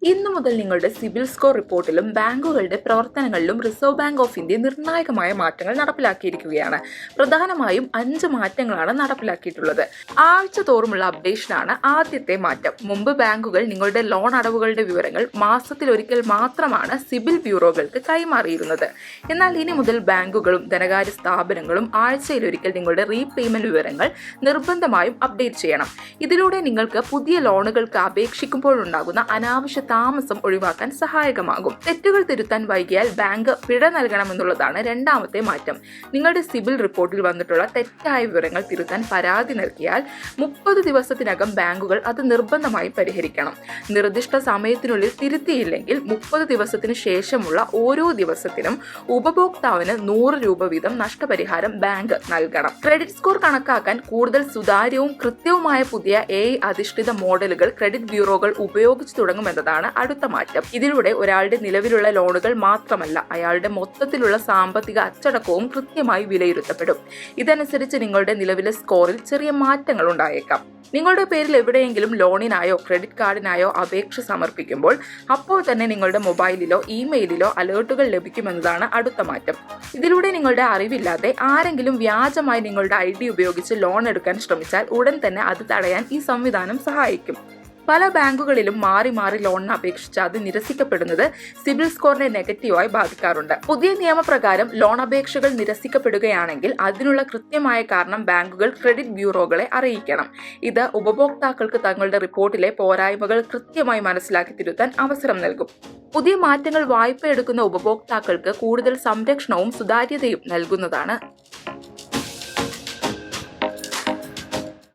ഇന്നു മുതൽ നിങ്ങളുടെ സിബിൽ സ്കോർ റിപ്പോർട്ടിലും ബാങ്കുകളുടെ പ്രവർത്തനങ്ങളിലും റിസർവ് ബാങ്ക് ഓഫ് ഇന്ത്യ നിർണായകമായ മാറ്റങ്ങൾ നടപ്പിലാക്കിയിരിക്കുകയാണ്. പ്രധാനമായും 5 മാറ്റങ്ങളാണ് നടപ്പിലാക്കിയിട്ടുള്ളത്. ആഴ്ച തോറുമുള്ള അപ്ഡേഷനാണ് ആദ്യത്തെ മാറ്റം. മുമ്പ് ബാങ്കുകൾ നിങ്ങളുടെ ലോൺ അടവുകളുടെ വിവരങ്ങൾ മാസത്തിലൊരിക്കൽ മാത്രമാണ് സിബിൽ ബ്യൂറോകൾക്ക് കൈമാറിയിരുന്നത്. എന്നാൽ ഇനി മുതൽ ബാങ്കുകളും ധനകാര്യ സ്ഥാപനങ്ങളും ആഴ്ചയിലൊരിക്കൽ നിങ്ങളുടെ റീപേയ്മെന്റ് വിവരങ്ങൾ നിർബന്ധമായും അപ്ഡേറ്റ് ചെയ്യണം. ഇതിലൂടെ നിങ്ങൾക്ക് പുതിയ ലോണുകൾക്ക് അപേക്ഷിക്കുമ്പോഴുണ്ടാകുന്ന അനാവശ്യ താമസം ഒഴിവാക്കാൻ സഹായകമാകും. തെറ്റുകൾ തിരുത്താൻ വൈകിയാൽ ബാങ്ക് പിഴ നൽകണമെന്നുള്ളതാണ് രണ്ടാമത്തെ മാറ്റം. നിങ്ങളുടെ സിബിൽ റിപ്പോർട്ടിൽ വന്നിട്ടുള്ള തെറ്റായ വിവരങ്ങൾ തിരുത്താൻ പരാതി നൽകിയാൽ 30 ദിവസത്തിനകം ബാങ്കുകൾ അത് നിർബന്ധമായി പരിഹരിക്കണം. നിർദ്ദിഷ്ട സമയത്തിനുള്ളിൽ തിരുത്തിയില്ലെങ്കിൽ 30 ദിവസത്തിന് ശേഷമുള്ള ഓരോ ദിവസത്തിനും ഉപഭോക്താവിന് 100 രൂപ വീതം നഷ്ടപരിഹാരം ബാങ്ക് നൽകണം. ക്രെഡിറ്റ് സ്കോർ കണക്കാക്കാൻ കൂടുതൽ സുതാര്യവും കൃത്യവുമായ പുതിയ AI അധിഷ്ഠിത മോഡലുകൾ ക്രെഡിറ്റ് ബ്യൂറോകൾ ഉപയോഗിച്ചു തുടങ്ങുമെന്നതാണ് അടുത്ത മാറ്റം. ഇതിലൂടെ ഒരാളുടെ നിലവിലുള്ള ലോണുകൾ മാത്രമല്ല, അയാളുടെ മൊത്തത്തിലുള്ള സാമ്പത്തിക അച്ചടക്കവും കൃത്യമായി വിലയിരുത്തപ്പെടും. ഇതനുസരിച്ച് നിങ്ങളുടെ നിലവിലെ സ്കോറിൽ ചെറിയ മാറ്റങ്ങൾ ഉണ്ടായേക്കാം. നിങ്ങളുടെ പേരിൽ എവിടെയെങ്കിലും ലോണിനായോ ക്രെഡിറ്റ് കാർഡിനായോ അപേക്ഷ സമർപ്പിക്കുമ്പോൾ അപ്പോൾ തന്നെ നിങ്ങളുടെ മൊബൈലിലോ ഇമെയിലിലോ അലേർട്ടുകൾ ലഭിക്കുമെന്നതാണ് അടുത്ത മാറ്റം. ഇതിലൂടെ നിങ്ങളുടെ അറിവില്ലാതെ ആരെങ്കിലും വ്യാജമായി നിങ്ങളുടെ ID ഉപയോഗിച്ച് ലോൺ എടുക്കാൻ ശ്രമിച്ചാൽ ഉടൻ തന്നെ അത് തടയാൻ ഈ സംവിധാനം സഹായിക്കും. പല ബാങ്കുകളിലും മാറി മാറി ലോണിന് അപേക്ഷിച്ച് അത് നിരസിക്കപ്പെടുന്നത് സിബിൽ സ്കോറിനെ നെഗറ്റീവായി ബാധിക്കാറുണ്ട്. പുതിയ നിയമപ്രകാരം ലോൺ അപേക്ഷകൾ നിരസിക്കപ്പെടുകയാണെങ്കിൽ അതിനുള്ള കൃത്യമായ കാരണം ബാങ്കുകൾ ക്രെഡിറ്റ് ബ്യൂറോകളെ അറിയിക്കണം. ഇത് ഉപഭോക്താക്കൾക്ക് തങ്ങളുടെ റിപ്പോർട്ടിലെ പോരായ്മകൾ കൃത്യമായി മനസ്സിലാക്കി തിരുത്താൻ അവസരം നൽകും. പുതിയ മാറ്റങ്ങൾ വായ്പ എടുക്കുന്ന ഉപഭോക്താക്കൾക്ക് കൂടുതൽ സംരക്ഷണവും സുതാര്യതയും നൽകുന്നതാണ്.